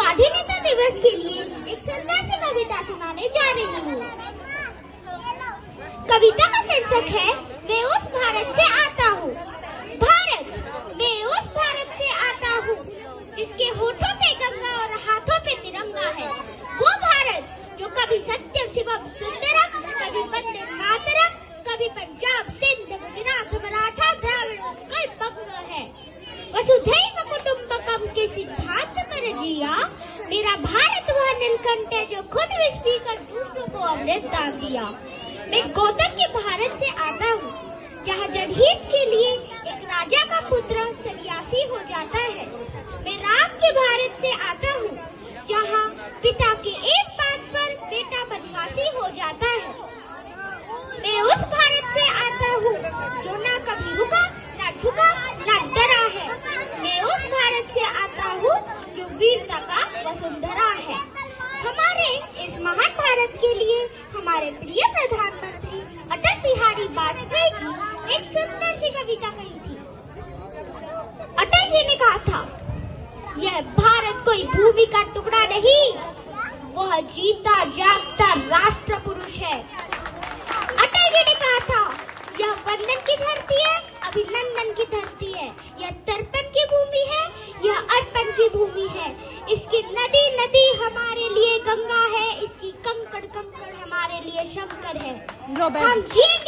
स्वाधीनता दिवस के लिए एक सुंदर सी कविता सुनाने जा रही हूँ। कविता का शीर्षक है मैं उस भारत से आता हूँ। भारत, मैं उस भारत से आता हूँ जिसके होठों पे गंगा और हाथों पे तिरंगा है। वो भारत जो कभी सत्यम शिवम सुंदरम, कभी वंदे मातरम, कभी पंजाब सिंध गुजरात मराठा द्राविड़ उत्कल बंग है। वसुधैव कुटुंबकम के सिद्धांत पर जिया मेरा भारत वह नीलकंठ है जो खुद विष पीकर दूसरों को अमृत दान दिया। मैं गौतम के भारत से आता हूँ जहाँ जनहित के लिए एक राजा का पुत्र सन्यासी हो जाता है। मैं राम के भारत से आता हूँ जहाँ पिता के एक बात पर बेटा बनवासी हो जाता है। मैं उस भारत से आता हूँ जो ना कभी रुका, ना झुका, ना डरा है। मैं उस भारत से आता हूँ जो वीरता का वसुंधरा है। हमारे इस महान भारत के लिए हमारे प्रिय प्रधानमंत्री अटल बिहारी वाजपेयी जी एक सुंदर सी कविता कही थी। अटल जी ने कहा था, यह भारत कोई भूमि का टुकड़ा नहीं, वह जीता जागता राष्ट्र पुरुष है। अटल जी ने कहा था, यह वंदन की धरती है, अभिनंदन की धरती है, यह तर्पण की भूमि है, यह अर्पण की भूमि है। इसकी नदी नदी हमारे लिए गंगा है, इसकी कंकड़ कंकड़ हमारे लिए शंकर है। हम जिएंगे